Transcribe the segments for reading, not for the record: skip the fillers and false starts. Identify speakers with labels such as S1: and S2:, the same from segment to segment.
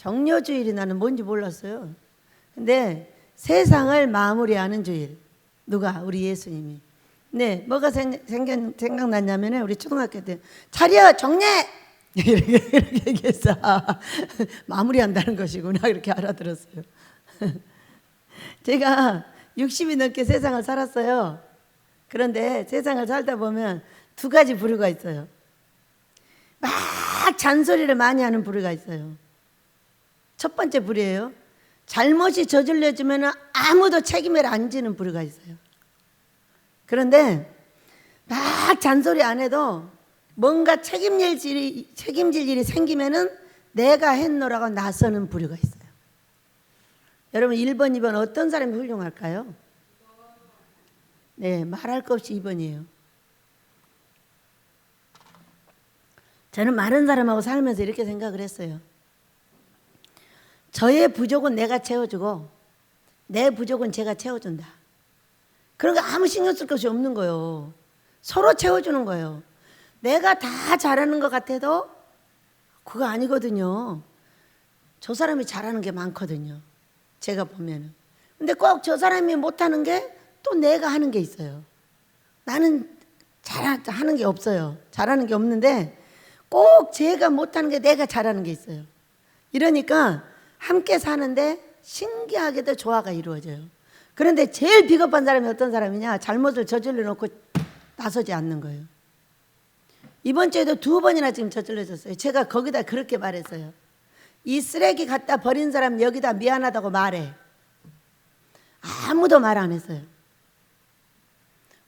S1: 정료주일이 나는 뭔지 몰랐어요. 근데 세상을 마무리하는 주일. 누가? 우리 예수님이. 네, 뭐가 생각났냐면 우리 초등학교 때 차려 정례 이렇게 얘기했어. 마무리한다는 것이구나 이렇게 알아들었어요. 제가 60이 넘게 세상을 살았어요. 그런데 세상을 살다 보면 두 가지 부류가 있어요. 막 잔소리를 많이 하는 부류가 있어요. 첫 번째 부류예요. 잘못이 저질러지면 아무도 책임을 안 지는 부류가 있어요. 그런데 막 잔소리 안 해도 뭔가 책임질 일이 생기면은 내가 했노라고 나서는 부류가 있어요. 여러분 1번, 2번 어떤 사람이 훌륭할까요? 네, 말할 것 없이 2번이에요. 저는 많은 사람하고 살면서 이렇게 생각을 했어요. 저의 부족은 내가 채워주고 내 부족은 제가 채워준다. 그런 거 아무 신경 쓸 것이 없는 거예요. 서로 채워주는 거예요. 내가 다 잘하는 것 같아도 그거 아니거든요. 저 사람이 잘하는 게 많거든요. 제가 보면은. 근데 꼭 저 사람이 못하는 게 또 내가 하는 게 있어요. 나는 잘하는 게 없어요. 잘하는 게 없는데 꼭 제가 못하는 게 내가 잘하는 게 있어요. 이러니까 함께 사는데 신기하게도 조화가 이루어져요. 그런데 제일 비겁한 사람이 어떤 사람이냐? 잘못을 저질러 놓고 나서지 않는 거예요. 이번 주에도 2번이나 지금 저질러졌어요. 제가 거기다 그렇게 말했어요. 이 쓰레기 갖다 버린 사람 여기다 미안하다고 말해. 아무도 말 안 했어요.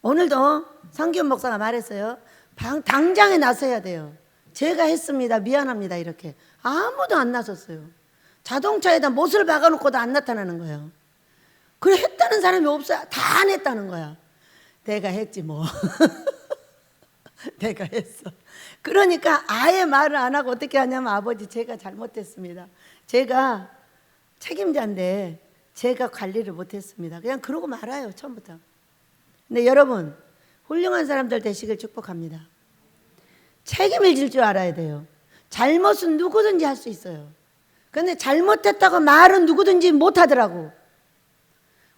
S1: 오늘도 성기훈 목사가 말했어요. 당장에 나서야 돼요. 제가 했습니다. 미안합니다. 이렇게. 아무도 안 나섰어요. 자동차에다 못을 박아놓고도 안 나타나는 거예요. 그래 했다는 사람이 없어요. 다 안 했다는 거야. 내가 했지 뭐. 내가 했어. 그러니까 아예 말을 안 하고 어떻게 하냐면 아버지 제가 잘못했습니다. 제가 책임자인데 제가 관리를 못했습니다. 그냥 그러고 말아요. 처음부터. 근데 여러분 훌륭한 사람들 되시길 축복합니다. 책임을 질 줄 알아야 돼요. 잘못은 누구든지 할 수 있어요. 그런데 잘못했다고 말은 누구든지 못하더라고.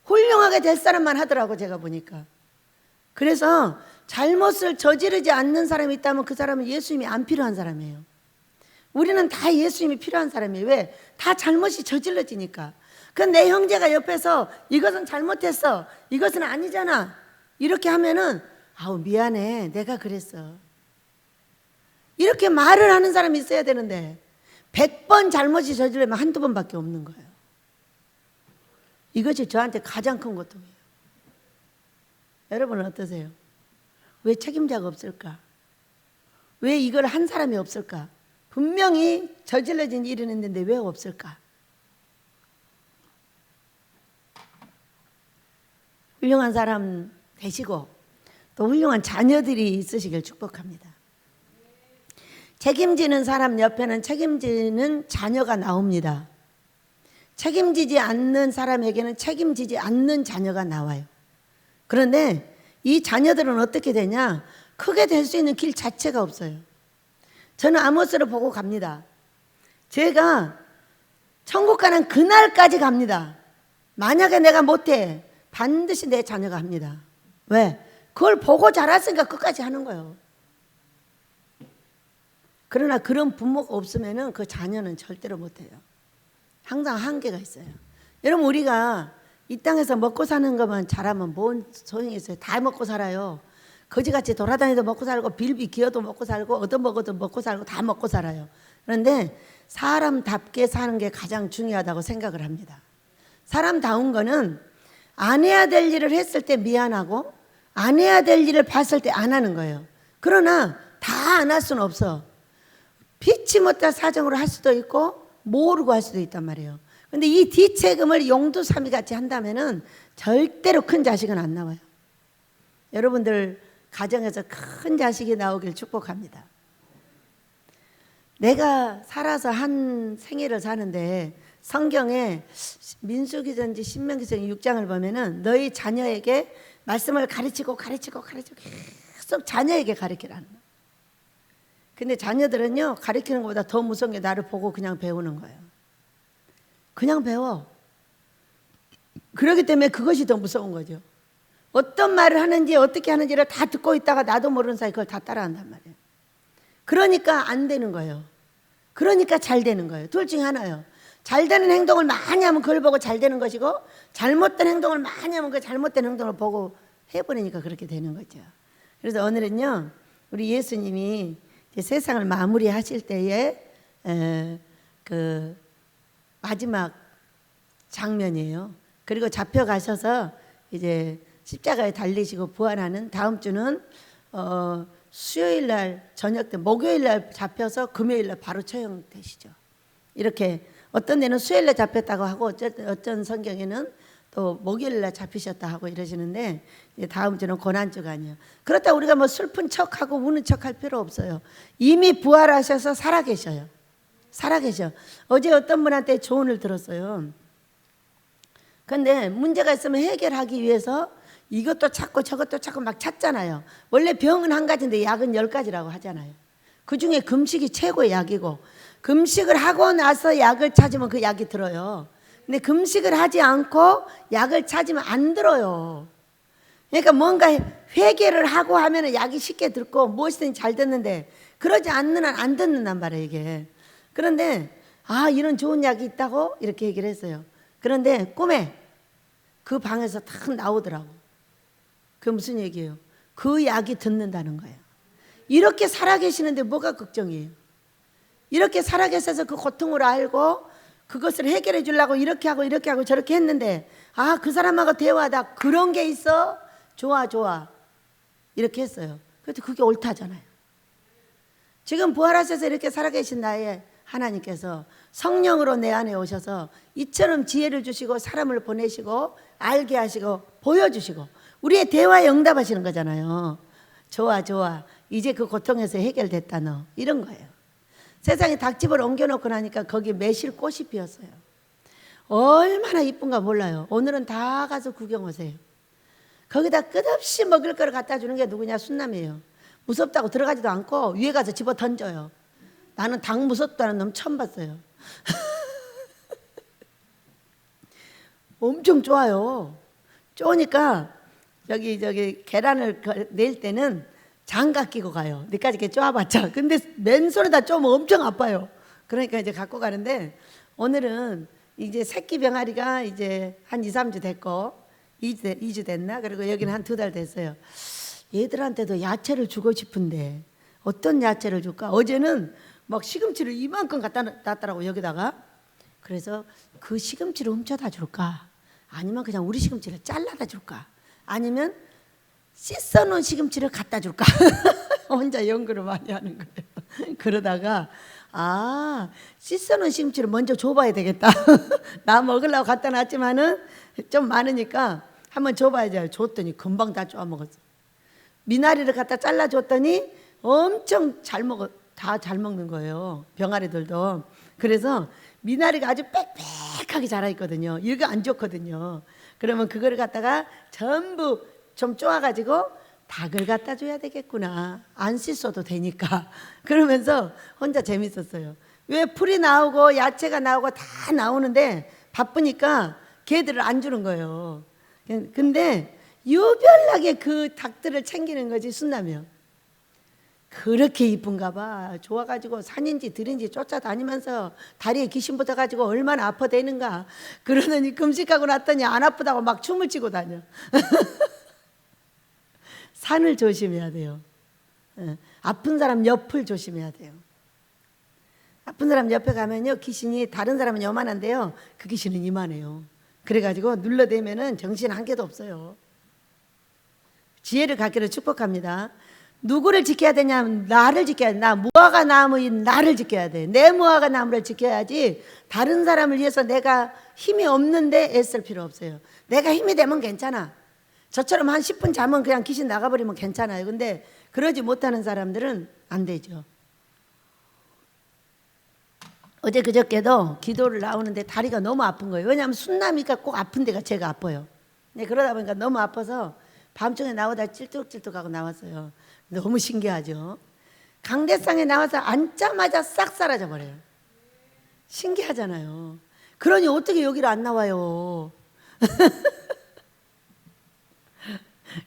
S1: 훌륭하게 될 사람만 하더라고 제가 보니까. 그래서 잘못을 저지르지 않는 사람이 있다면 그 사람은 예수님이 안 필요한 사람이에요. 우리는 다 예수님이 필요한 사람이에요. 왜? 다 잘못이 저질러지니까. 그럼 내 형제가 옆에서 이것은 잘못했어. 이것은 아니잖아. 이렇게 하면은 아우 미안해. 내가 그랬어. 이렇게 말을 하는 사람이 있어야 되는데 100번 잘못이 저지르면 한두 번밖에 없는 거예요. 이것이 저한테 가장 큰 고통이에요. 여러분은 어떠세요? 왜 책임자가 없을까? 왜 이걸 한 사람이 없을까? 분명히 저질러진 일은 있는데 왜 없을까? 훌륭한 사람 되시고 또 훌륭한 자녀들이 있으시길 축복합니다. 책임지는 사람 옆에는 책임지는 자녀가 나옵니다. 책임지지 않는 사람에게는 책임지지 않는 자녀가 나와요. 그런데 이 자녀들은 어떻게 되냐? 크게 될 수 있는 길 자체가 없어요. 저는 아모스를 보고 갑니다. 제가 천국 가는 그날까지 갑니다. 만약에 내가 못해 반드시 내 자녀가 합니다. 왜? 그걸 보고 자랐으니까 끝까지 하는 거예요. 그러나 그런 부모가 없으면 그 자녀는 절대로 못해요. 항상 한계가 있어요. 여러분 우리가 이 땅에서 먹고 사는 것만 잘하면 뭔 소용이 있어요. 다 먹고 살아요. 거지같이 돌아다니도 먹고 살고 빌비 기어도 먹고 살고 얻어먹어도 먹고 살고 다 먹고 살아요. 그런데 사람답게 사는 게 가장 중요하다고 생각을 합니다. 사람다운 거는 안 해야 될 일을 했을 때 미안하고 안 해야 될 일을 봤을 때 안 하는 거예요. 그러나 다 안 할 수는 없어. 피치 못할 사정으로 할 수도 있고 모르고 할 수도 있단 말이에요. 근데 이 뒤책임을 용두삼이 같이 한다면은 절대로 큰 자식은 안 나와요. 여러분들 가정에서 큰 자식이 나오길 축복합니다. 내가 살아서 한 생애를 사는데 성경에 민수기전지 신명기전 6장을 보면은 너희 자녀에게 말씀을 가르치고 계속 자녀에게 가르치라는 거예요. 근데 자녀들은요 가르치는 것보다 더 무서운 게 나를 보고 그냥 배우는 거예요. 그냥 배워. 그렇기 때문에 그것이 더 무서운 거죠. 어떤 말을 하는지 어떻게 하는지를 다 듣고 있다가 나도 모르는 사이 그걸 다 따라한단 말이에요. 그러니까 안 되는 거예요. 그러니까 잘 되는 거예요. 둘 중에 하나예요. 잘 되는 행동을 많이 하면 그걸 보고 잘 되는 것이고, 잘못된 행동을 많이 하면 그 잘못된 행동을 보고 해버리니까 그렇게 되는 거죠. 그래서 오늘은요, 우리 예수님이 이제 세상을 마무리하실 때에 그 마지막 장면이에요. 그리고 잡혀가셔서 이제 십자가에 달리시고 부활하는, 다음 주는 수요일 날 저녁 때, 목요일 날 잡혀서 금요일 날 바로 처형되시죠. 이렇게 어떤 데는 수요일 날 잡혔다고 하고, 어떤 성경에는 또 목요일 날 잡히셨다 하고 이러시는데, 이제 다음 주는 고난주가 아니에요. 그렇다고 우리가 뭐 슬픈 척하고 우는 척할 필요 없어요. 이미 부활하셔서 살아계셔요. 살아계셔. 어제 어떤 분한테 조언을 들었어요. 근데 문제가 있으면 해결하기 위해서 이것도 찾고 저것도 찾고 막 찾잖아요. 원래 병은 한 가지인데 약은 10가지라고 하잖아요. 그중에 금식이 최고의 약이고, 금식을 하고 나서 약을 찾으면 그 약이 들어요. 근데 금식을 하지 않고 약을 찾으면 안 들어요. 그러니까 뭔가 회개를 하고 하면 약이 쉽게 듣고 무엇이든지 잘 듣는데, 그러지 않는 한 안 듣는단 말이에요, 이게. 그런데 이런 좋은 약이 있다고 이렇게 얘기를 했어요. 그런데 꿈에 그 방에서 탁 나오더라고. 그게 무슨 얘기예요? 그 약이 듣는다는 거예요. 이렇게 살아계시는데 뭐가 걱정이에요? 이렇게 살아계셔서 그 고통을 알고 그것을 해결해 주려고 이렇게 하고 이렇게 하고 저렇게 했는데, 그 사람하고 대화하다 그런 게 있어? 좋아 이렇게 했어요. 그래도 그게 옳다잖아요. 지금 부활하셔서 이렇게 살아계신 나의 하나님께서 성령으로 내 안에 오셔서 이처럼 지혜를 주시고 사람을 보내시고 알게 하시고 보여주시고 우리의 대화에 응답하시는 거잖아요. 좋아 이제 그 고통에서 해결됐다 너, 이런 거예요. 세상에 닭집을 옮겨놓고 나니까 거기 매실꽃이 피었어요. 얼마나 이쁜가 몰라요. 오늘은 다 가서 구경 오세요. 거기다 끝없이 먹을 거를 갖다 주는 게 누구냐? 순남이에요. 무섭다고 들어가지도 않고 위에 가서 집어 던져요. 나는 닭 무섭다는 놈 처음 봤어요. 엄청 좋아요. 좋으니까 저기 계란을 낼 때는 장갑 끼고 가요. 니까지 이렇게 쪼아봤자. 근데 맨손에다 쪼면 엄청 아파요. 그러니까 이제 갖고 가는데, 오늘은 이제 새끼 병아리가 이제 한 2, 3주 됐고 2주 됐나? 그리고 여기는 한 2달 됐어요. 얘들한테도 야채를 주고 싶은데 어떤 야채를 줄까? 어제는 막 시금치를 이만큼 갖다 놨더라고, 여기다가. 그래서 그 시금치를 훔쳐다 줄까? 아니면 그냥 우리 시금치를 잘라다 줄까? 아니면 씻어놓은 시금치를 갖다 줄까? 혼자 연구를 많이 하는 거예요. 그러다가 씻어놓은 시금치를 먼저 줘봐야 되겠다. 나 먹으려고 갖다 놨지만은 좀 많으니까 한번 줘봐야죠. 줬더니 금방 다 쪼아 먹었어. 미나리를 갖다 잘라줬더니 엄청 다 잘 먹는 거예요, 병아리들도. 그래서 미나리가 아주 빽빽하게 자라있거든요. 이거 안 좋거든요. 그러면 그거를 갖다가 전부 좀 쪼아가지고 닭을 갖다 줘야 되겠구나, 안 씻어도 되니까. 그러면서 혼자 재밌었어요. 왜 풀이 나오고 야채가 나오고 다 나오는데 바쁘니까 걔들을 안 주는 거예요. 근데 유별나게 그 닭들을 챙기는 거지, 순나면. 그렇게 이쁜가 봐. 좋아가지고 산인지 들인지 쫓아다니면서 다리에 귀신 붙어가지고 얼마나 아파대는가. 그러더니 금식하고 났더니 안 아프다고 막 춤을 추고 다녀. 산을 조심해야 돼요. 아픈 사람 옆을 조심해야 돼요. 아픈 사람 옆에 가면요, 귀신이, 다른 사람은 요만한데요, 그 귀신은 이만해요. 그래가지고 눌러대면은 정신 한 개도 없어요. 지혜를 갖기를 축복합니다. 누구를 지켜야 되냐면 나를 지켜야 돼. 무화과 나무인 나를 지켜야 돼. 내 무화과 나무를 지켜야지 다른 사람을 위해서 내가 힘이 없는데 애쓸 필요 없어요. 내가 힘이 되면 괜찮아. 저처럼 한 10분 자면 그냥 귀신 나가버리면 괜찮아요. 근데 그러지 못하는 사람들은 안 되죠. 어제 그저께도 기도를 나오는데 다리가 너무 아픈 거예요. 왜냐하면 순남이가 꼭 아픈 데가 제가 아파요. 네, 그러다 보니까 너무 아파서 밤중에 나오다 찔뚝찔뚝하고 나왔어요. 너무 신기하죠. 강대상에 나와서 앉자마자 싹 사라져 버려요. 신기하잖아요. 그러니 어떻게 여기를 안 나와요?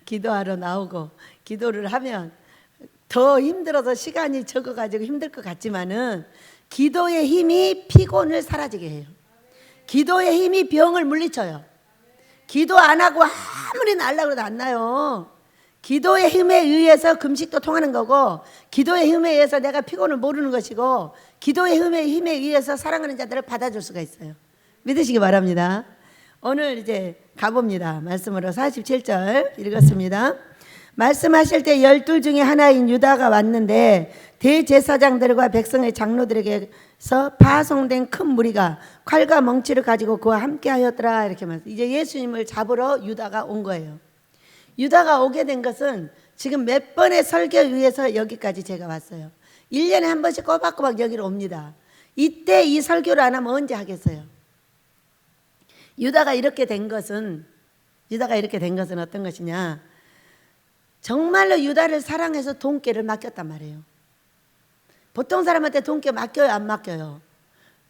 S1: 기도하러 나오고 기도를 하면 더 힘들어서 시간이 적어가지고 힘들 것 같지만은 기도의 힘이 피곤을 사라지게 해요. 기도의 힘이 병을 물리쳐요. 기도 안 하고 아무리 날라고 해도 안 나요. 기도의 힘에 의해서 금식도 통하는 거고, 기도의 힘에 의해서 내가 피곤을 모르는 것이고, 기도의 힘에 의해서 사랑하는 자들을 받아줄 수가 있어요. 믿으시기 바랍니다. 오늘 이제 가봅니다. 말씀으로 47절 읽었습니다. 말씀하실 때 12 중에 하나인 유다가 왔는데 대제사장들과 백성의 장로들에게서 파송된 큰 무리가 칼과 멍치를 가지고 그와 함께 하였더라. 이렇게 말씀. 이제 예수님을 잡으러 유다가 온 거예요. 유다가 오게 된 것은 지금 몇 번의 설교에 의해서 여기까지 제가 왔어요. 1년에 한 번씩 꼬박꼬박 여기로 옵니다. 이때 이 설교를 안 하면 언제 하겠어요? 유다가 이렇게 된 것은 어떤 것이냐? 정말로 유다를 사랑해서 돈깨를 맡겼단 말이에요. 보통 사람한테 돈깨 맡겨요, 안 맡겨요?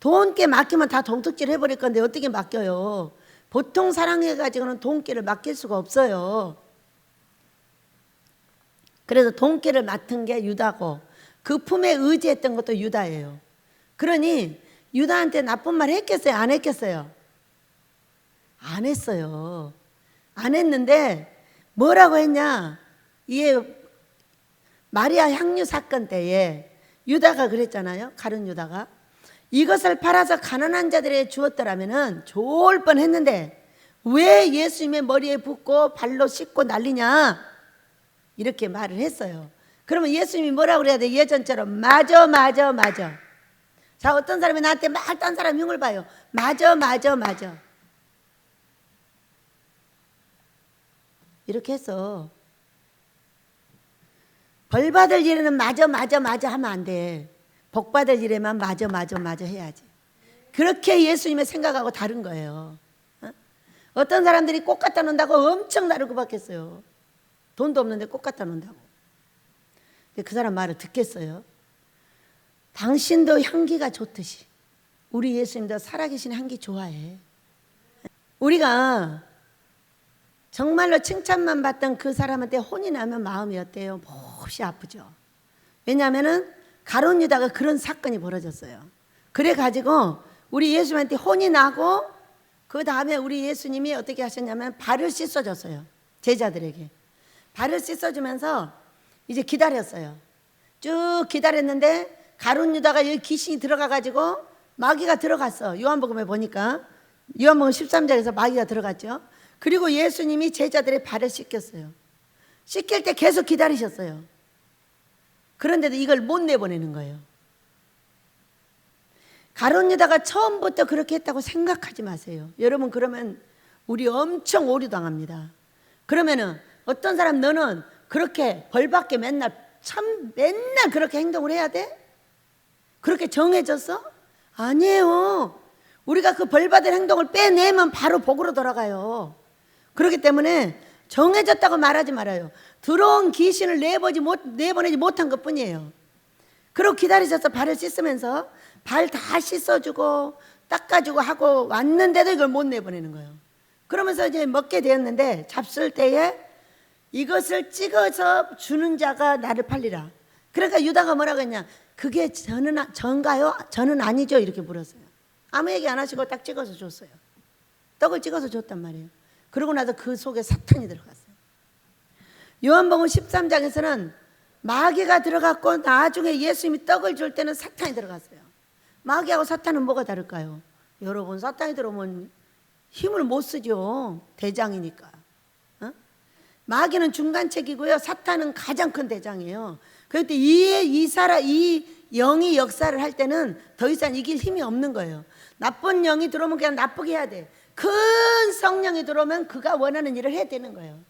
S1: 돈깨 맡기면 다 도둑질 해버릴 건데 어떻게 맡겨요? 보통 사랑해가지고는 돈깨를 맡길 수가 없어요. 그래서 돈깨를 맡은 게 유다고 그 품에 의지했던 것도 유다예요. 그러니 유다한테 나쁜 말 했겠어요? 안 했겠어요? 안 했어요. 안 했는데 뭐라고 했냐? 이게 마리아 향유 사건 때에 유다가 그랬잖아요. 가룟 유다가 이것을 팔아서 가난한 자들에게 주었더라면 좋을 뻔했는데 왜 예수님의 머리에 붓고 발로 씻고 난리냐? 이렇게 말을 했어요. 그러면 예수님이 뭐라고 그래야 돼? 예전처럼 맞아. 자, 어떤 사람이 나한테 막 딴 사람 흉을 봐요. 맞아. 이렇게 해서 벌 받을 일에는 맞아 하면 안 돼. 복 받을 일에만 맞아 해야지. 그렇게 예수님의 생각하고 다른 거예요. 어떤 사람들이 꽃 갖다 놓는다고 엄청 나를 구박했어요. 돈도 없는데 꽃 갖다 놓는다고. 근데 그 사람 말을 듣겠어요? 당신도 향기가 좋듯이 우리 예수님도 살아계신 향기 좋아해. 우리가 정말로 칭찬만 받던 그 사람한테 혼이 나면 마음이 어때요? 몹시 아프죠. 왜냐하면 가룟 유다가 그런 사건이 벌어졌어요. 그래가지고 우리 예수님한테 혼이 나고 그 다음에 우리 예수님이 어떻게 하셨냐면 발을 씻어줬어요. 제자들에게 발을 씻어주면서 이제 기다렸어요. 쭉 기다렸는데 가룟 유다가 여기 귀신이 들어가가지고 마귀가 들어갔어. 요한복음에 보니까 요한복음 13장에서 마귀가 들어갔죠. 그리고 예수님이 제자들의 발을 씻겼어요. 씻길 때 계속 기다리셨어요. 그런데도 이걸 못 내보내는 거예요. 가룟 유다가 처음부터 그렇게 했다고 생각하지 마세요. 여러분 그러면 우리 엄청 오류당합니다. 그러면은 어떤 사람 너는 그렇게 벌받게 맨날 그렇게 행동을 해야 돼? 그렇게 정해졌어? 아니에요. 우리가 그 벌받을 행동을 빼내면 바로 복으로 돌아가요. 그렇기 때문에 정해졌다고 말하지 말아요. 들어온 귀신을 내보내지 못한 것 뿐이에요. 그리고 기다리셔서 발을 씻으면서 발 다 씻어주고 닦아주고 하고 왔는데도 이걸 못 내보내는 거예요. 그러면서 이제 먹게 되었는데 잡술 때에 이것을 찍어서 주는 자가 나를 팔리라. 그러니까 유다가 뭐라고 했냐? 그게 전가요? 저는 아니죠. 이렇게 물었어요. 아무 얘기 안 하시고 딱 찍어서 줬어요. 떡을 찍어서 줬단 말이에요. 그러고 나서 그 속에 사탄이 들어갔어요. 요한복음 13장에서는 마귀가 들어갔고 나중에 예수님이 떡을 줄 때는 사탄이 들어갔어요. 마귀하고 사탄은 뭐가 다를까요? 여러분 사탄이 들어오면 힘을 못 쓰죠. 대장이니까. 마귀는 중간책이고요. 사탄은 가장 큰 대장이에요. 그런데 이 영이 역사를 할 때는 더 이상 이길 힘이 없는 거예요. 나쁜 영이 들어오면 그냥 나쁘게 해야 돼. 큰 성령이 들어오면 그가 원하는 일을 해야 되는 거예요.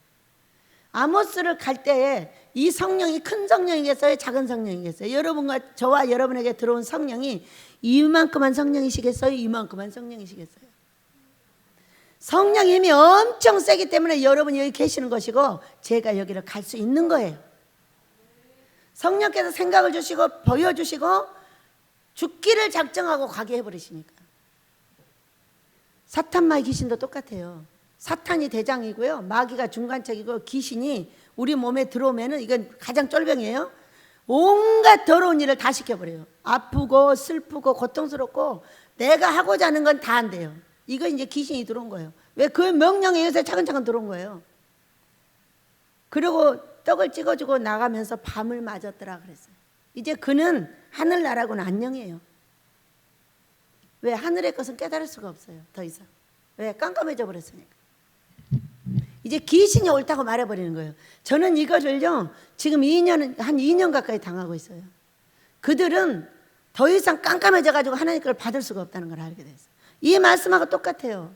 S1: 아모스를 갈 때에 이 성령이 큰 성령이겠어요? 작은 성령이겠어요? 여러분과 저와 여러분에게 들어온 성령이 이만큼한 성령이시겠어요? 이만큼한 성령이시겠어요? 성령의 힘이 엄청 세기 때문에 여러분이 여기 계시는 것이고 제가 여기를 갈 수 있는 거예요. 성령께서 생각을 주시고 보여주시고 죽기를 작정하고 가게 해버리시니까. 사탄마귀 귀신도 똑같아요. 사탄이 대장이고요, 마귀가 중간책이고, 귀신이 우리 몸에 들어오면은 이건 가장 쫄병이에요. 온갖 더러운 일을 다 시켜버려요. 아프고 슬프고 고통스럽고 내가 하고자 하는 건 다 안 돼요. 이거 이제 귀신이 들어온 거예요. 왜? 그 명령에 의해서 차근차근 들어온 거예요. 그리고 떡을 찍어주고 나가면서 밤을 맞았더라 그랬어요. 이제 그는 하늘나라고는 안녕이에요. 왜? 하늘의 것은 깨달을 수가 없어요. 더 이상. 왜? 깜깜해져 버렸으니까. 이제 귀신이 옳다고 말해버리는 거예요. 저는 이거를요, 지금 한 2년 가까이 당하고 있어요. 그들은 더 이상 깜깜해져 가지고 하나님 걸 받을 수가 없다는 걸 알게 됐어요. 이 말씀하고 똑같아요.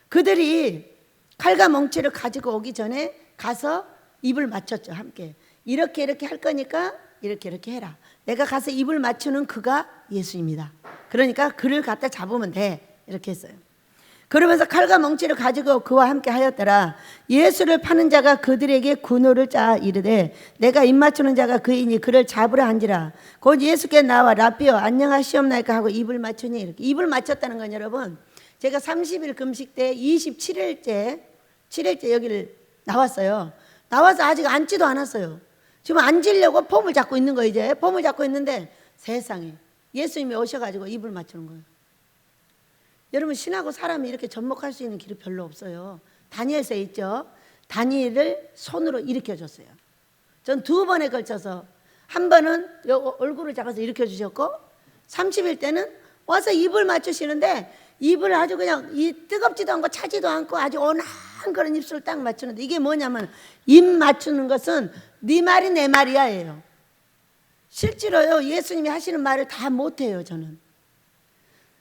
S1: 그들이 칼과 멍치를 가지고 오기 전에 가서 입을 맞췄죠. 함께 이렇게 할 거니까 이렇게 해라. 내가 가서 입을 맞추는 그가 예수입니다. 그러니까 그를 갖다 잡으면 돼. 이렇게 했어요. 그러면서 칼과 멍치를 가지고 그와 함께 하였더라. 예수를 파는 자가 그들에게 군호를 짜 이르되 내가 입 맞추는 자가 그이니 그를 잡으라 한지라. 곧 예수께 나와 라삐어 안녕하시옵나이까 하고 입을 맞추니. 이렇게 입을 맞췄다는 건, 여러분, 제가 30일 금식 때 27일째 여기를 나왔어요. 나와서 아직 앉지도 않았어요. 지금 앉으려고 폼을 잡고 있는 거예요. 이제 폼을 잡고 있는데 세상에 예수님이 오셔가지고 입을 맞추는 거예요. 여러분, 신하고 사람이 이렇게 접목할 수 있는 길이 별로 없어요. 다니엘서에 있죠. 다니엘을 손으로 일으켜줬어요. 전 2번에 걸쳐서, 한 번은 얼굴을 잡아서 일으켜주셨고, 30일 때는 와서 입을 맞추시는데 입을 아주 그냥 뜨겁지도 않고 차지도 않고 아주 온화한 그런 입술을 딱 맞추는데, 이게 뭐냐면 입 맞추는 것은 네 말이 내 말이야예요. 실제로요, 예수님이 하시는 말을 다 못해요. 저는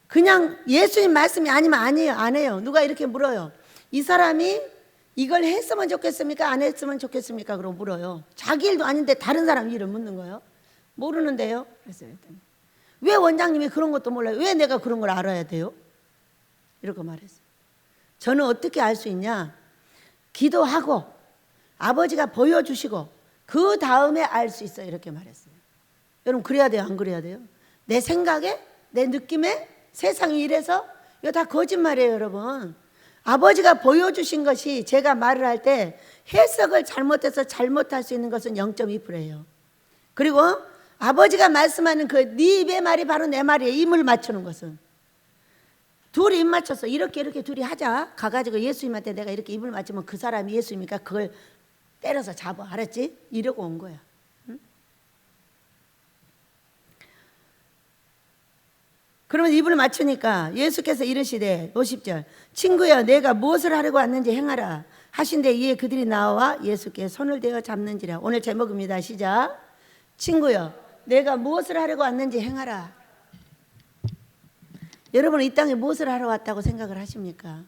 S1: 그냥 예수님 말씀이 아니면 아니에요, 안 해요. 누가 이렇게 물어요. 이 사람이 이걸 했으면 좋겠습니까? 안 했으면 좋겠습니까? 그러고 물어요. 자기 일도 아닌데 다른 사람 일을 묻는 거예요. 모르는데요. 그래서 왜 원장님이 그런 것도 몰라요? 왜 내가 그런 걸 알아야 돼요? 이렇게 말했어요. 저는 어떻게 알 수 있냐? 기도하고 아버지가 보여주시고 그 다음에 알 수 있어요. 이렇게 말했어요. 여러분, 그래야 돼요, 안 그래야 돼요? 내 생각에, 내 느낌에, 세상이 이래서? 이거 다 거짓말이에요, 여러분. 아버지가 보여주신 것이, 제가 말을 할 때 해석을 잘못해서 잘못할 수 있는 것은 0.2%예요. 그리고 아버지가 말씀하는 그 네 입의 말이 바로 내 말이에요. 입을 맞추는 것은. 둘이 입 맞춰서 이렇게 둘이 하자. 가가지고 예수님한테 내가 이렇게 입을 맞추면 그 사람이 예수님이니까 그걸 때려서 잡아. 알았지? 이러고 온 거야. 응? 그러면 입을 맞추니까 예수께서 이르시되 50절 친구여 내가 무엇을 하려고 왔는지 행하라 하신데 이에 그들이 나와 예수께 손을 대어 잡는지라. 오늘 제목입니다. 시작. 친구여 내가 무엇을 하려고 왔는지 행하라. 여러분은 이 땅에 무엇을 하러 왔다고 생각을 하십니까?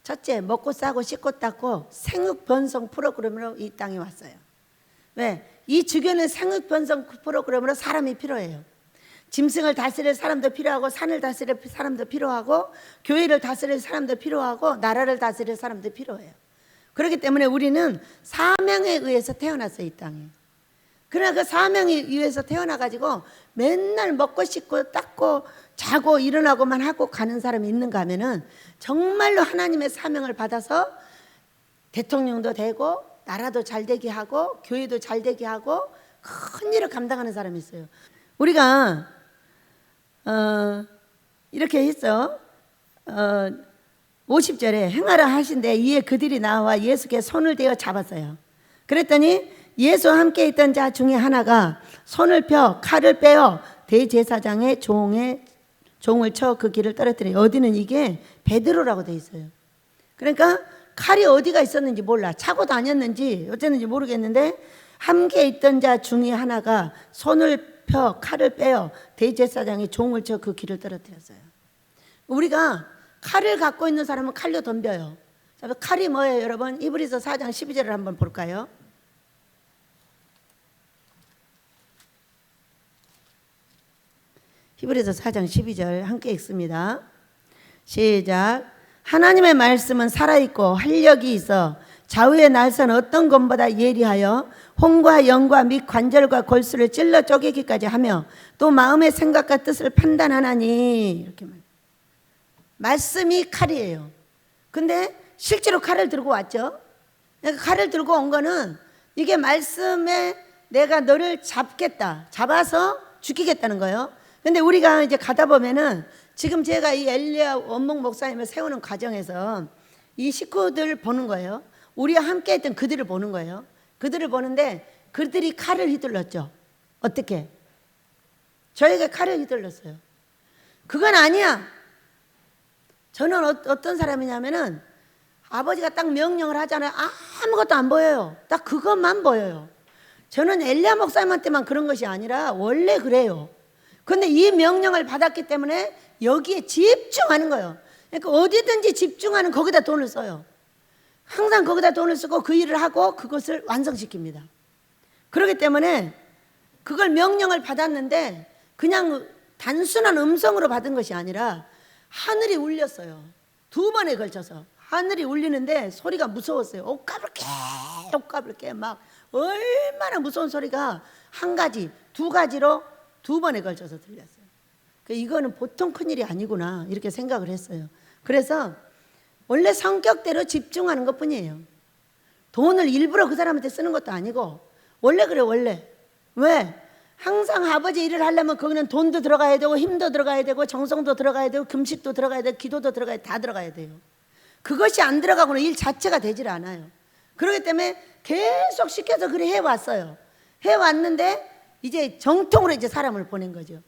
S1: 첫째, 먹고 싸고 씻고 닦고 생육변성 프로그램으로 이 땅에 왔어요. 왜? 이 주변은 생육변성 프로그램으로 사람이 필요해요. 짐승을 다스릴 사람도 필요하고, 산을 다스릴 사람도 필요하고, 교회를 다스릴 사람도 필요하고, 나라를 다스릴 사람도 필요해요. 그렇기 때문에 우리는 사명에 의해서 태어났어요, 이 땅에. 그러나 그 사명에 의해서 태어나가지고 맨날 먹고 씻고 닦고 자고 일어나고만 하고 가는 사람이 있는가 하면은 정말로 하나님의 사명을 받아서 대통령도 되고 나라도 잘 되게 하고 교회도 잘 되게 하고 큰 일을 감당하는 사람이 있어요. 우리가 이렇게 했어. 50절에 행하라 하신데 이에 그들이 나와 예수께 손을 대어 잡았어요. 그랬더니 예수와 함께 있던 자 중에 하나가 손을 펴 칼을 빼어 대제사장의 종을 쳐 그 길을 떨어뜨려. 어디는 이게 베드로라고 돼 있어요. 그러니까 칼이 어디가 있었는지 몰라. 차고 다녔는지 어쨌는지 모르겠는데 함께 있던 자 중에 하나가 손을 펴 칼을 빼어 대제사장의 종을 쳐 그 길을 떨어뜨렸어요. 우리가 칼을 갖고 있는 사람은 칼로 덤벼요. 칼이 뭐예요, 여러분? 히브리서 4장 12절을 한번 볼까요? 히브리서 4장 12절 함께 읽습니다. 시작. 하나님의 말씀은 살아있고 활력이 있어 좌우의 날선 어떤 검보다 예리하여 혼과 영과 및 관절과 골수를 찔러 쪼개기까지 하며 또 마음의 생각과 뜻을 판단하나니. 이렇게 말해요. 말씀이 칼이에요. 근데 실제로 칼을 들고 왔죠. 그러니까 칼을 들고 온 거는 이게 말씀에 내가 너를 잡겠다, 잡아서 죽이겠다는 거예요. 근데 우리가 이제 가다 보면은 지금 제가 이 엘리야 원목 목사님을 세우는 과정에서 이 식구들 보는 거예요. 우리와 함께 했던 그들을 보는 거예요. 그들을 보는데 그들이 칼을 휘둘렀죠. 어떻게? 저에게 칼을 휘둘렀어요. 그건 아니야. 저는 어떤 사람이냐면은 아버지가 딱 명령을 하잖아요. 아무것도 안 보여요. 딱 그것만 보여요. 저는 엘리야 목사님한테만 그런 것이 아니라 원래 그래요. 그런데 이 명령을 받았기 때문에 여기에 집중하는 거예요. 그러니까 어디든지 집중하는 거기다 돈을 써요. 항상 거기다 돈을 쓰고 그 일을 하고 그것을 완성시킵니다. 그렇기 때문에 그걸 명령을 받았는데 그냥 단순한 음성으로 받은 것이 아니라 하늘이 울렸어요. 2번에 걸쳐서 하늘이 울리는데 소리가 무서웠어요. 옥가불게 막 얼마나 무서운 소리가 한 가지, 2가지로 2번에 걸쳐서 들렸어요. 이거는 보통 큰일이 아니구나 이렇게 생각을 했어요. 그래서 원래 성격대로 집중하는 것뿐이에요. 돈을 일부러 그 사람한테 쓰는 것도 아니고 원래 그래 원래. 왜? 항상 아버지 일을 하려면 거기는 돈도 들어가야 되고 힘도 들어가야 되고 정성도 들어가야 되고 금식도 들어가야 되고 기도도 들어가야 다 들어가야 돼요. 그것이 안 들어가고는 일 자체가 되질 않아요. 그렇기 때문에 계속 시켜서 그래 해왔어요. 해왔는데 이제 정통으로 이제 사람을 보낸 거죠.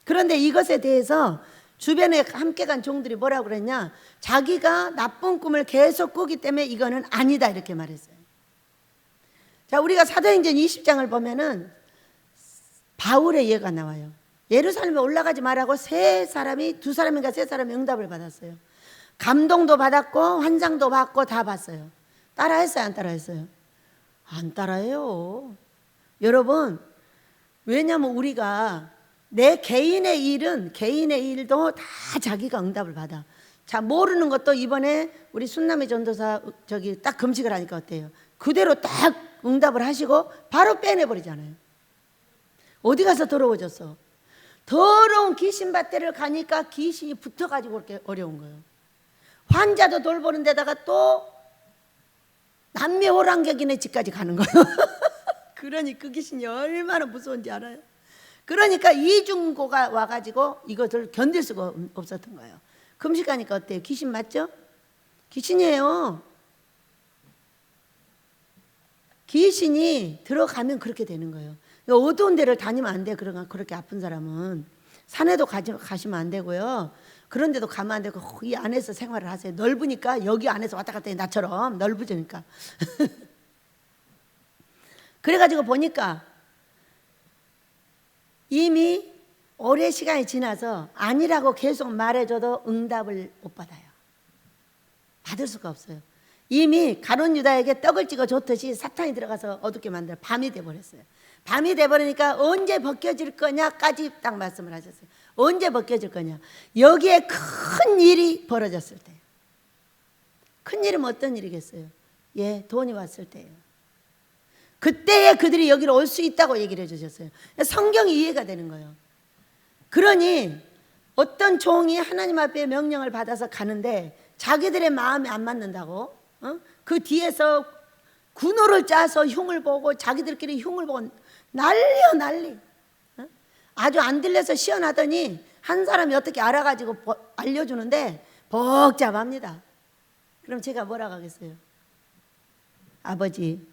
S1: 그런데 이것에 대해서 주변에 함께 간 종들이 뭐라고 그랬냐, 자기가 나쁜 꿈을 계속 꾸기 때문에 이거는 아니다 이렇게 말했어요. 자, 우리가 사도행전 20장을 보면은 바울의 예가 나와요. 예루살렘에 올라가지 말라고 2사람인가 3사람이 응답을 받았어요. 감동도 받았고 환상도 받고 다 봤어요. 따라했어요 안 따라했어요? 안 따라해요. 여러분, 왜냐하면 우리가 내 개인의 일도 다 자기가 응답을 받아. 자, 모르는 것도 이번에 우리 순남의 전도사 저기 딱 금식을 하니까 어때요? 그대로 딱 응답을 하시고 바로 빼내버리잖아요. 어디 가서 더러워졌어? 더러운 귀신밭대를 가니까 귀신이 붙어가지고 그렇게 어려운 거예요. 환자도 돌보는 데다가 또 남매호랑객이네 집까지 가는 거예요. 그러니 그 귀신이 얼마나 무서운지 알아요? 그러니까 이중고가 와가지고 이것을 견딜 수가 없었던 거예요. 금식하니까 어때요? 귀신 맞죠? 귀신이에요. 귀신이 들어가면 그렇게 되는 거예요. 어두운 데를 다니면 안 돼. 그렇게 아픈 사람은 산에도 가시면 안 되고요. 그런 데도 가면 안 되고 이 안에서 생활을 하세요. 넓으니까 여기 안에서 왔다 갔다 해. 나처럼 넓으니까. 그래가지고 보니까 이미 오래 시간이 지나서 아니라고 계속 말해줘도 응답을 못 받아요. 받을 수가 없어요. 이미 가룟 유다에게 떡을 찍어 줬듯이 사탄이 들어가서 어둡게 만들어 밤이 돼버렸어요. 밤이 돼버리니까 언제 벗겨질 거냐까지 딱 말씀을 하셨어요. 언제 벗겨질 거냐. 여기에 큰 일이 벌어졌을 때. 큰 일은 어떤 일이겠어요? 예, 돈이 왔을 때예요. 그때에 그들이 여기로 올 수 있다고 얘기를 해주셨어요. 성경이 이해가 되는 거예요. 그러니 어떤 종이 하나님 앞에 명령을 받아서 가는데 자기들의 마음에 안 맞는다고 그 뒤에서 군호를 짜서 흉을 보고 자기들끼리 흉을 보고 난리요 난리. 아주 안 들려서 시원하더니 한 사람이 어떻게 알아가지고 알려주는데 복잡합니다. 그럼 제가 뭐라고 하겠어요? 아버지,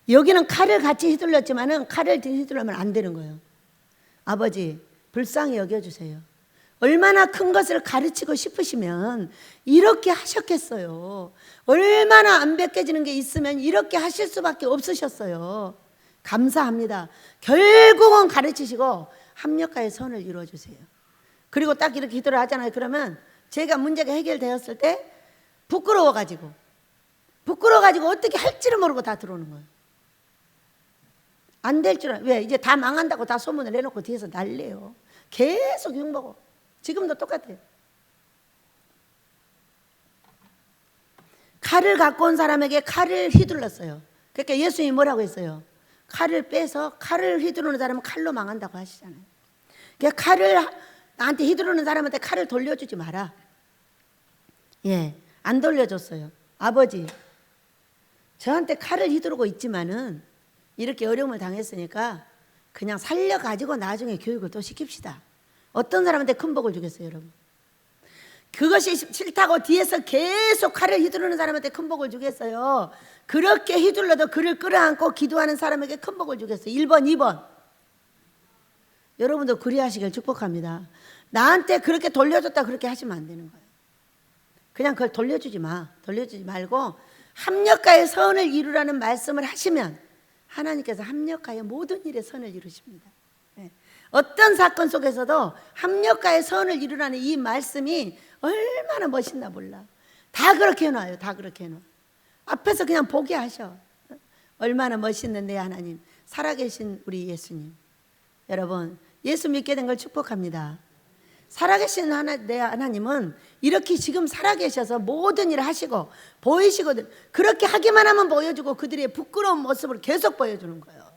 S1: 여기는 칼을 같이 휘둘렀지만은 칼을 휘둘르면 안 되는 거예요. 아버지, 불쌍히 여겨주세요. 얼마나 큰 것을 가르치고 싶으시면 이렇게 하셨겠어요. 얼마나 안 벗겨지는 게 있으면 이렇게 하실 수밖에 없으셨어요. 감사합니다. 결국은 가르치시고 합력하여 선을 이루어주세요. 그리고 딱 이렇게 기도를 하잖아요. 그러면 제가 문제가 해결되었을 때 부끄러워가지고 어떻게 할지를 모르고 다 들어오는 거예요. 안 될 줄 알아요. 왜? 이제 다 망한다고 다 소문을 내놓고 뒤에서 난리예요. 계속 흉보고. 지금도 똑같아요. 칼을 갖고 온 사람에게 칼을 휘둘렀어요. 그러니까 예수님이 뭐라고 했어요? 칼을 빼서 칼을 휘두르는 사람은 칼로 망한다고 하시잖아요. 그러니까 칼을 나한테 휘두르는 사람한테 칼을 돌려주지 마라. 예, 안 돌려줬어요. 아버지, 저한테 칼을 휘두르고 있지만은 이렇게 어려움을 당했으니까 그냥 살려가지고 나중에 교육을 또 시킵시다. 어떤 사람한테 큰 복을 주겠어요, 여러분? 그것이 싫다고 뒤에서 계속 칼을 휘두르는 사람한테 큰 복을 주겠어요? 그렇게 휘둘러도 그를 끌어안고 기도하는 사람에게 큰 복을 주겠어요? 1번, 2번. 여러분도 그리하시길 축복합니다. 나한테 그렇게 돌려줬다 그렇게 하시면 안 되는 거예요. 그냥 그걸 돌려주지 마. 돌려주지 말고 합력하여 선을 이루라는 말씀을 하시면 하나님께서 합력하여 모든 일에 선을 이루십니다. 네. 어떤 사건 속에서도 합력하여 선을 이루라는 이 말씀이 얼마나 멋있나 몰라. 다 그렇게 해놔요. 다 그렇게 해놔. 앞에서 그냥 보게 하셔. 얼마나 멋있는 내 하나님, 살아계신 우리 예수님. 여러분, 예수 믿게 된 걸 축복합니다. 살아계신 내 하나님은 이렇게 지금 살아계셔서 모든 일을 하시고 보이시고 그렇게 하기만 하면 보여주고 그들의 부끄러운 모습을 계속 보여주는 거예요.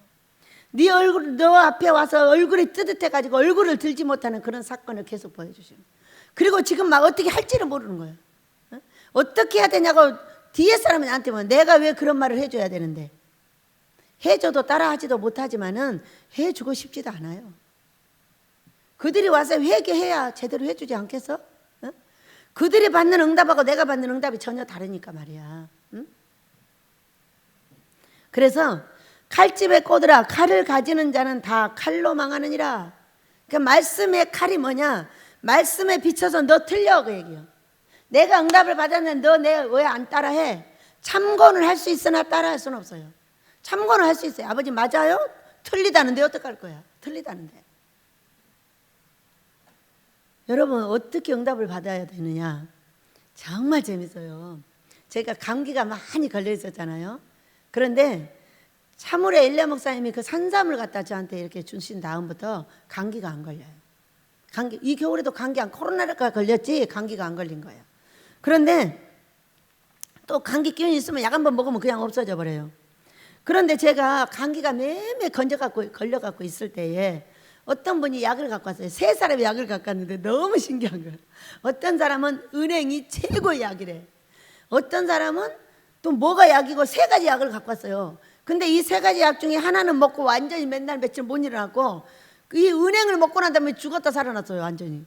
S1: 네 얼굴, 너 앞에 와서 얼굴이 뜨뜻해가지고 얼굴을 들지 못하는 그런 사건을 계속 보여주시는 거예요. 그리고 지금 막 어떻게 할지를 모르는 거예요. 어떻게 해야 되냐고 뒤에 사람이 나한테 보면 내가 왜 그런 말을 해줘야 되는데, 해줘도 따라하지도 못하지만은 해주고 싶지도 않아요. 그들이 와서 회개해야 제대로 해주지 않겠어? 어? 그들이 받는 응답하고 내가 받는 응답이 전혀 다르니까 말이야. 응? 그래서 칼집에 꽂으라. 칼을 가지는 자는 다 칼로 망하느니라. 그러니까 말씀의 칼이 뭐냐? 말씀에 비춰서 너 틀려 그 얘기야. 내가 응답을 받았는데 너 내 왜 안 따라해? 참고는 할 수 있으나 따라할 수는 없어요. 참고는 할 수 있어요. 아버지 맞아요? 틀리다는데 어떡할 거야? 틀리다는데. 여러분 어떻게 응답을 받아야 되느냐? 정말 재밌어요. 제가 감기가 많이 걸려 있었잖아요. 그런데 차물의 엘리야 목사님이 그 산삼을 갖다 저한테 이렇게 주신 다음부터 감기가 안 걸려요. 이 겨울에도 코로나가 걸렸지 감기가 안 걸린 거예요. 그런데 또 감기 기운이 있으면 약 한 번 먹으면 그냥 없어져 버려요. 그런데 제가 감기가 매매 걸려갖고 있을 때에 어떤 분이 약을 갖고 왔어요. 3사람이 약을 갖고 왔는데 너무 신기한 거예요. 어떤 사람은 은행이 최고의 약이래. 어떤 사람은 또 뭐가 약이고 3가지 약을 갖고 왔어요. 근데 이 3가지 약 중에 하나는 먹고 완전히 맨날 며칠 못 일어났고 이 은행을 먹고 난 다음에 죽었다 살아났어요. 완전히.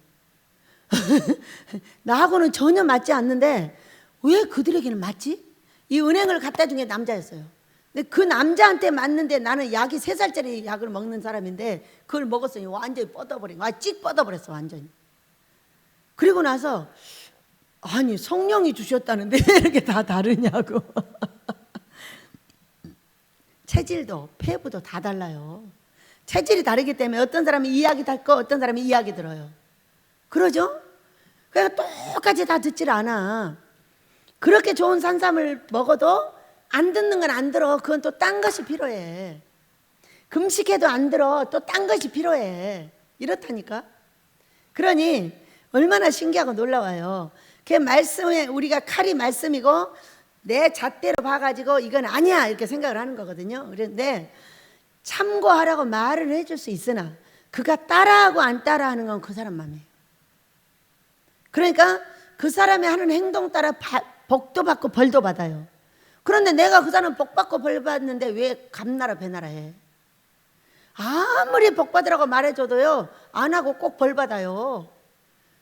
S1: 나하고는 전혀 맞지 않는데 왜 그들에게는 맞지? 이 은행을 갖다 준 게 남자였어요. 근데 그 남자한테 맞는데 나는 약이 3살짜리 약을 먹는 사람인데 그걸 먹었더니 완전히 뻗어버린 거야. 찍 뻗어버렸어 완전히. 그리고 나서 아니 성령이 주셨다는데 왜 이렇게 다 다르냐고. 체질도 폐부도 다 달라요. 체질이 다르기 때문에 어떤 사람이 이야기 듣고 어떤 사람이 이야기 들어요. 그러죠? 그러니까 똑같이 다 듣질 않아. 그렇게 좋은 산삼을 먹어도 안 듣는 건 안 들어. 그건 또 딴 것이 필요해. 금식해도 안 들어. 또 딴 것이 필요해. 이렇다니까. 그러니 얼마나 신기하고 놀라워요. 그 말씀에 우리가 칼이 말씀이고 내 잣대로 봐가지고 이건 아니야 이렇게 생각을 하는 거거든요. 그런데 참고하라고 말을 해줄 수 있으나 그가 따라하고 안 따라하는 건 그 사람 맘이에요. 그러니까 그 사람이 하는 행동 따라 복도 받고 벌도 받아요. 그런데 내가 그 사람 복 받고 벌 받는데 왜 감나라 배나라 해? 아무리 복 받으라고 말해줘도요 안 하고 꼭 벌 받아요.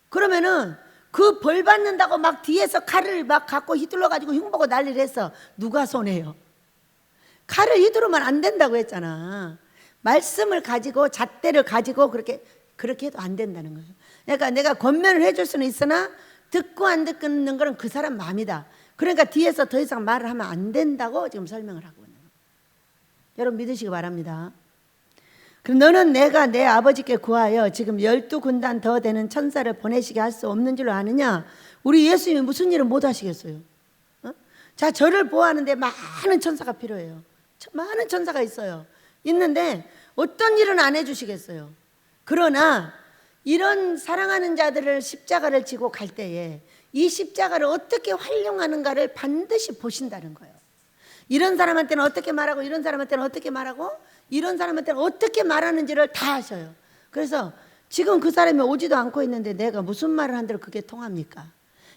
S1: 그러면은 그 벌 받는다고 막 뒤에서 칼을 막 갖고 휘둘러 가지고 흉보고 난리를 했어. 누가 손해요? 칼을 휘두르면 안 된다고 했잖아. 말씀을 가지고 잣대를 가지고 그렇게 해도 안 된다는 거예요. 그러니까 내가 권면을 해줄 수는 있으나 듣고 안 듣는 거는 그 사람 마음이다. 그러니까 뒤에서 더 이상 말을 하면 안 된다고 지금 설명을 하고 있는 거예요. 여러분 믿으시기 바랍니다. 그럼 너는 내가 내 아버지께 구하여 지금 12군단 더 되는 천사를 보내시게 할 수 없는 줄로 아느냐? 우리 예수님이 무슨 일을 못 하시겠어요? 자, 저를 보호하는데 많은 천사가 필요해요. 많은 천사가 있어요. 있는데 어떤 일은 안 해주시겠어요. 그러나 이런 사랑하는 자들을 십자가를 지고 갈 때에 이 십자가를 어떻게 활용하는가를 반드시 보신다는 거예요. 이런 사람한테는 어떻게 말하고 이런 사람한테는 어떻게 말하고 이런 사람한테는 어떻게 말하는지를 다 하셔요. 그래서 지금 그 사람이 오지도 않고 있는데 내가 무슨 말을 한들 그게 통합니까?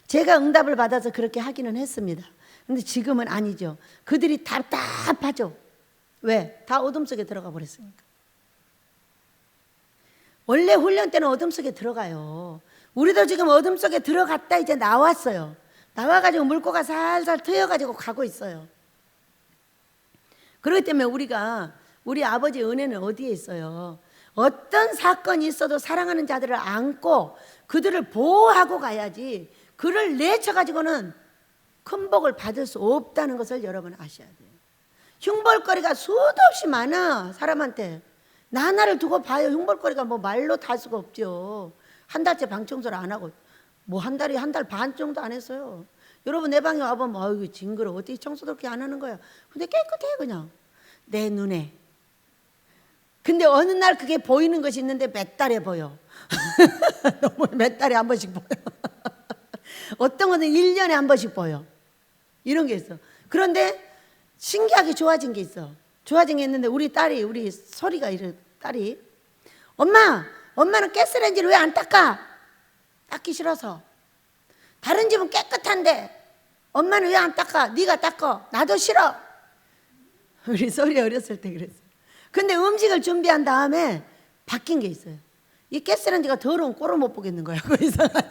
S1: 제가 응답을 받아서 그렇게 하기는 했습니다. 근데 지금은 아니죠. 그들이 답답하죠. 왜? 다 어둠 속에 들어가 버렸으니까. 원래 훈련 때는 어둠 속에 들어가요. 우리도 지금 어둠 속에 들어갔다 이제 나왔어요. 나와가지고 물고가 살살 트여가지고 가고 있어요. 그렇기 때문에 우리 아버지의 은혜는 어디에 있어요? 어떤 사건이 있어도 사랑하는 자들을 안고 그들을 보호하고 가야지, 그를 내쳐가지고는 큰 복을 받을 수 없다는 것을 여러분 아셔야 돼요. 흉볼거리가 수도 없이 많아. 사람한테 나 하나를 두고 봐요. 흉볼거리가 뭐 말로 다 수가 없죠. 한 달째 방 청소를 안 하고 뭐 한 달 반 정도 안 했어요. 여러분 내 방에 와보면 아이고 징그러워, 어떻게 청소도 그렇게 안 하는 거야. 근데 깨끗해 그냥 내 눈에. 근데 어느 날 그게 보이는 것이 있는데 몇 달에 보여. 너무 몇 달에 한 번씩 보여. 어떤 거는 1년에 한 번씩 보여. 이런 게 있어. 그런데 신기하게 좋아진 게 있어. 좋아진 게 있는데 우리 소리가 이래. 딸이 엄마는 가스레인지를 왜 안 닦아? 닦기 싫어서. 다른 집은 깨끗한데 엄마는 왜 안 닦아? 네가 닦어. 나도 싫어. 우리 소리 어렸을 때 그랬어. 근데 음식을 준비한 다음에 바뀐 게 있어요. 이 가스레인지가 더러운 꼴을 못 보겠는 거야. 그 이상하네.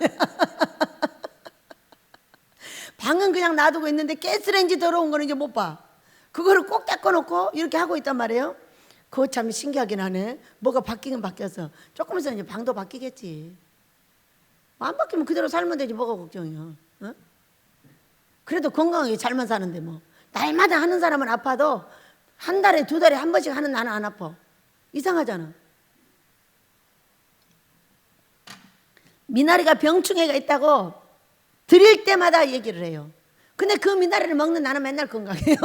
S1: 방은 그냥 놔두고 있는데 가스레인지 더러운 거는 이제 못 봐. 그거를 꼭 닦아놓고 이렇게 하고 있단 말이에요. 그거 참 신기하긴 하네. 뭐가 바뀌긴 바뀌었어. 조금 있으면 이제 방도 바뀌겠지. 안 바뀌면 그대로 살면 되지 뭐가 걱정이야. 어? 그래도 건강하게 잘만 사는데 뭐. 날마다 하는 사람은 아파도 한 달에 2달에 한 번씩 하는 나는 안 아파. 이상하잖아. 미나리가 병충해가 있다고 드릴 때마다 얘기를 해요. 근데 그 미나리를 먹는 나는 맨날 건강해요.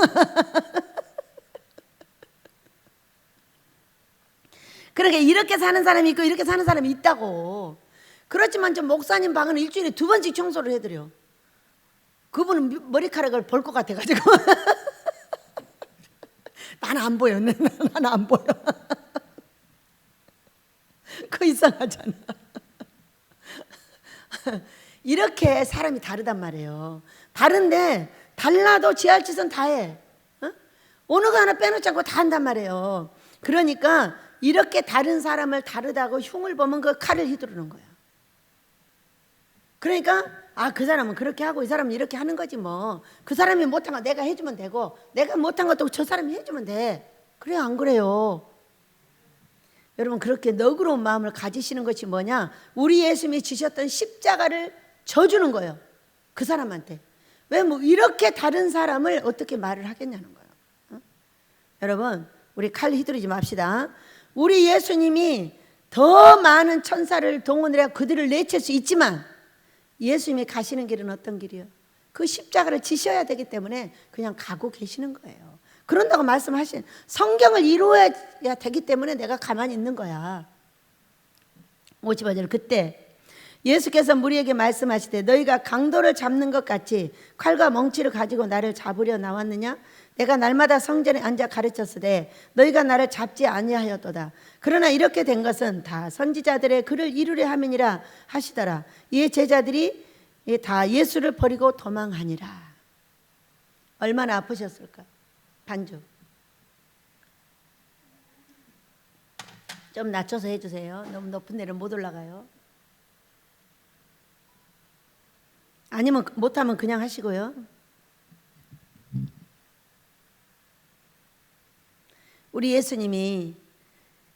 S1: 그러니까 이렇게 사는 사람이 있고 이렇게 사는 사람이 있다고. 그렇지만 저 목사님 방은 일주일에 2번씩 청소를 해드려. 그분은 머리카락을 볼 것 같아가지고. 나는 안 보여. 나는 안 보여. 그거 이상하잖아. 이렇게 사람이 다르단 말이에요. 다른데 달라도 지할 짓은 다 해. 어? 어느 거 하나 빼놓지 않고 다 한단 말이에요. 그러니까 이렇게 다른 사람을 다르다고 흉을 보면 그 칼을 휘두르는 거야. 그러니까 그 사람은 그렇게 하고 이 사람은 이렇게 하는 거지 뭐. 그 사람이 못한 거 내가 해주면 되고 내가 못한 것도 저 사람이 해주면 돼. 그래요 안 그래요? 여러분 그렇게 너그러운 마음을 가지시는 것이 뭐냐? 우리 예수님이 지셨던 십자가를 져주는 거예요. 그 사람한테. 왜 뭐 이렇게 다른 사람을 어떻게 말을 하겠냐는 거예요. 어? 여러분 우리 칼 휘두르지 맙시다. 우리 예수님이 더 많은 천사를 동원을 해서 그들을 내칠 수 있지만 예수님이 가시는 길은 어떤 길이요? 그 십자가를 지셔야 되기 때문에 그냥 가고 계시는 거예요. 그런다고 말씀하신 성경을 이루어야 되기 때문에 내가 가만히 있는 거야. 55절 그때 예수께서 무리에게 말씀하시되 너희가 강도를 잡는 것 같이 칼과 멍치를 가지고 나를 잡으려 나왔느냐? 내가 날마다 성전에 앉아 가르쳤으되 너희가 나를 잡지 아니하였도다. 그러나 이렇게 된 것은 다 선지자들의 글을 이루려 함이니라 하시더라. 이에 제자들이 다 예수를 버리고 도망하니라. 얼마나 아프셨을까? 반주 좀 낮춰서 해주세요. 너무 높은 데는 못 올라가요. 아니면 못하면 그냥 하시고요. 우리 예수님이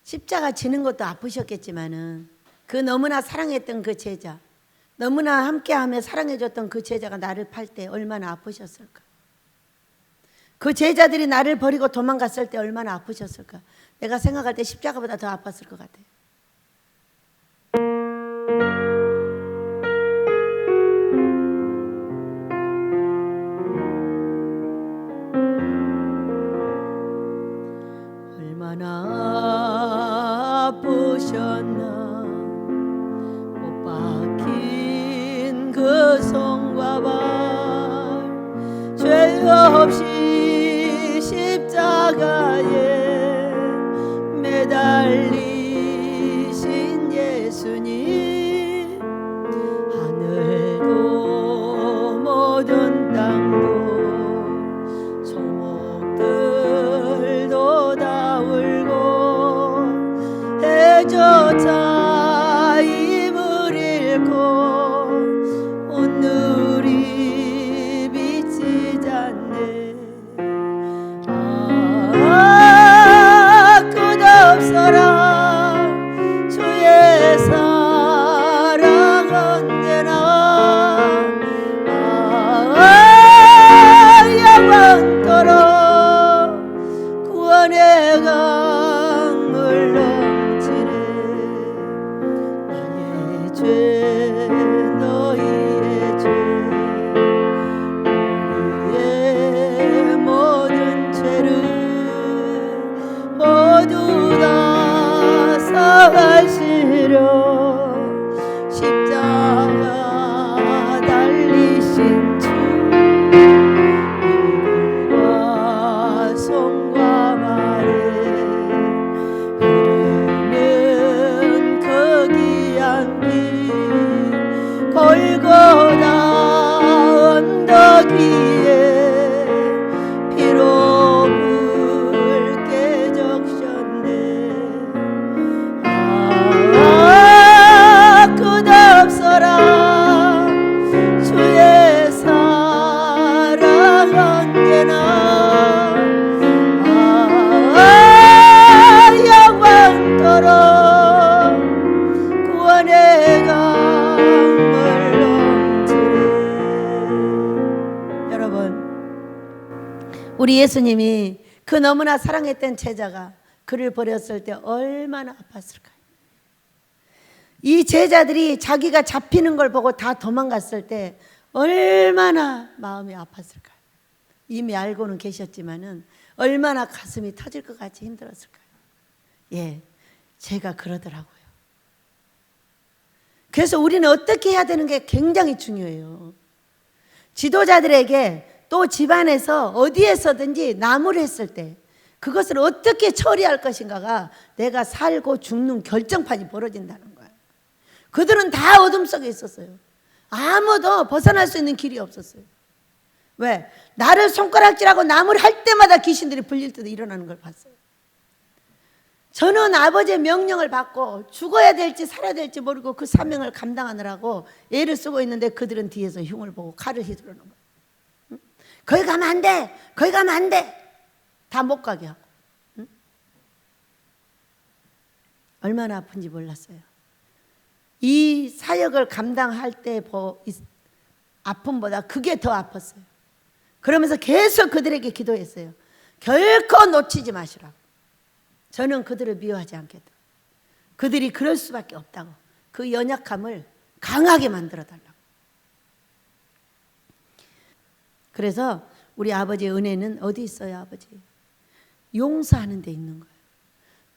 S1: 십자가 지는 것도 아프셨겠지만은 그 너무나 사랑했던 그 제자, 너무나 함께하며 사랑해줬던 그 제자가 나를 팔 때 얼마나 아프셨을까? 그 제자들이 나를 버리고 도망갔을 때 얼마나 아프셨을까? 내가 생각할 때 십자가보다 더 아팠을 것 같아요. 얼마나 아프셨나 못 박힌 그 손과 발 죄 없이 십자가에 매달리신 예수님 하늘도 그조차 힘을 잃고 오늘이 비치지 않네. 끝없어라 주의 사랑 언제나 영원토록 구원의 강물 넘치네. 나의 죄 너희의 죄 우리의 모든 죄를 모두 다 사하시려 십자가 달리신 주 얼굴과 손과 발에 흐르는 그 귀한 피 골고다 언덕 위에 피로 붉게 적셨네. 끝없어라 주의 사랑 언제나 영원토록 구원의 강물 넘치네. 여러분, 우리 예수님이 그 너무나 사랑했던 제자가 그를 버렸을 때 얼마나 아팠을까요? 이 제자들이 자기가 잡히는 걸 보고 다 도망갔을 때 얼마나 마음이 아팠을까요? 이미 알고는 계셨지만은 얼마나 가슴이 터질 것 같이 힘들었을까요? 예, 제가 그러더라고요. 그래서 우리는 어떻게 해야 되는 게 굉장히 중요해요. 지도자들에게 또 집안에서 어디에서든지 나무를 했을 때 그것을 어떻게 처리할 것인가가 내가 살고 죽는 결정판이 벌어진다는 거예요. 그들은 다 어둠 속에 있었어요. 아무도 벗어날 수 있는 길이 없었어요. 왜? 나를 손가락질하고 나무를 할 때마다 귀신들이 불릴 때도 일어나는 걸 봤어요. 저는 아버지의 명령을 받고 죽어야 될지 살아야 될지 모르고 그 사명을 감당하느라고 애를 쓰고 있는데 그들은 뒤에서 흉을 보고 칼을 휘두르는 거예요. 응? 거기 가면 안 돼. 거기 가면 안 돼. 다 못 가게 하고. 응? 얼마나 아픈지 몰랐어요. 이 사역을 감당할 때 아픔보다 그게 더 아팠어요. 그러면서 계속 그들에게 기도했어요. 결코 놓치지 마시라고. 저는 그들을 미워하지 않겠다. 그들이 그럴 수밖에 없다고. 그 연약함을 강하게 만들어 달라고. 그래서 우리 아버지의 은혜는 어디 있어요, 아버지? 용서하는 데 있는 거예요.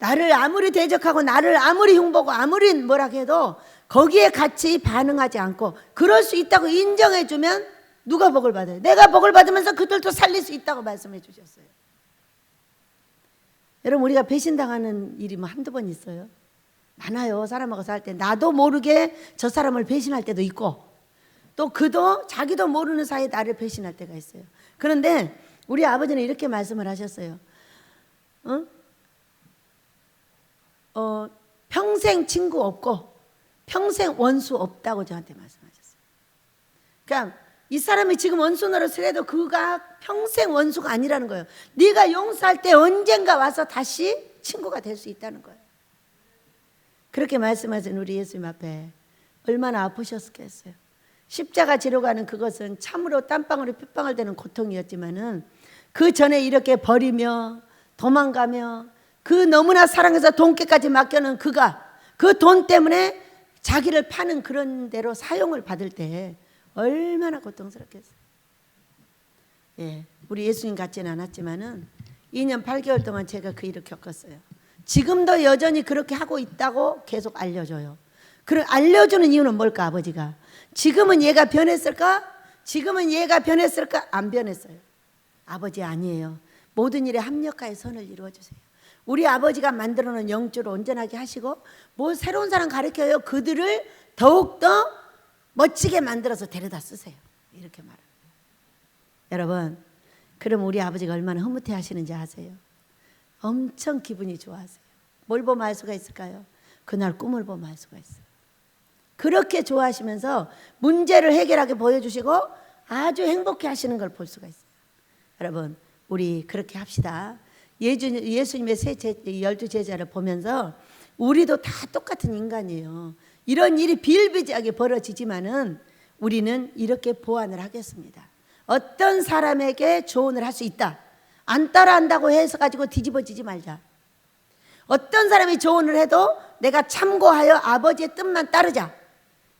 S1: 나를 아무리 대적하고 나를 아무리 흉보고 아무리 뭐라 해도 거기에 같이 반응하지 않고 그럴 수 있다고 인정해 주면 누가 복을 받아요? 내가 복을 받으면서 그들도 살릴 수 있다고 말씀해 주셨어요. 여러분, 우리가 배신당하는 일이 뭐 한두 번 있어요? 많아요. 사람하고 살 때 나도 모르게 저 사람을 배신할 때도 있고 또 그도 자기도 모르는 사이에 나를 배신할 때가 있어요. 그런데 우리 아버지는 이렇게 말씀을 하셨어요. 평생 친구 없고 평생 원수 없다고 저한테 말씀하셨어요. 그러니까 이 사람이 지금 원수 노릇을 해도 그가 평생 원수가 아니라는 거예요. 네가 용서할 때 언젠가 와서 다시 친구가 될 수 있다는 거예요. 그렇게 말씀하신 우리 예수님 앞에 얼마나 아프셨겠어요. 십자가 지러 가는 그것은 참으로 땀방울이 핏방울 되는 고통이었지만은 그 전에 이렇게 버리며 도망가며 그 너무나 사랑해서 돈깨까지 맡겨놓은 그가 그 돈 때문에 자기를 파는 그런 대로 사용을 받을 때 얼마나 고통스럽겠어요. 예, 우리 예수님 같지는 않았지만은 2년 8개월 동안 제가 그 일을 겪었어요. 지금도 여전히 그렇게 하고 있다고 계속 알려줘요. 그 알려주는 이유는 뭘까? 아버지가 지금은 얘가 변했을까? 지금은 얘가 변했을까? 안 변했어요. 아버지 아니에요. 모든 일에 합력하여 선을 이루어주세요. 우리 아버지가 만들어놓은 영주를 온전하게 하시고 뭐 새로운 사람 가르쳐요. 그들을 더욱더 멋지게 만들어서 데려다 쓰세요. 이렇게 말합니다. 여러분, 그럼 우리 아버지가 얼마나 흐뭇해 하시는지 아세요? 엄청 기분이 좋아하세요. 뭘 보면 알 수가 있을까요? 그날 꿈을 보면 알 수가 있어요. 그렇게 좋아하시면서 문제를 해결하게 보여주시고 아주 행복해 하시는 걸 볼 수가 있어요. 여러분 우리 그렇게 합시다. 예수님의 12제자를 보면서 우리도 다 똑같은 인간이에요. 이런 일이 비일비재하게 벌어지지만은 우리는 이렇게 보완을 하겠습니다. 어떤 사람에게 조언을 할 수 있다. 안 따라한다고 해서 가지고 뒤집어지지 말자. 어떤 사람이 조언을 해도 내가 참고하여 아버지의 뜻만 따르자.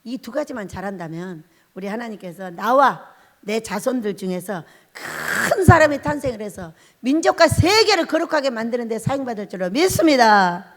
S1: 이 두 가지만 잘한다면 우리 하나님께서 나와 내 자손들 중에서 큰 사람이 탄생을 해서 민족과 세계를 거룩하게 만드는 데 사용받을 줄로 믿습니다.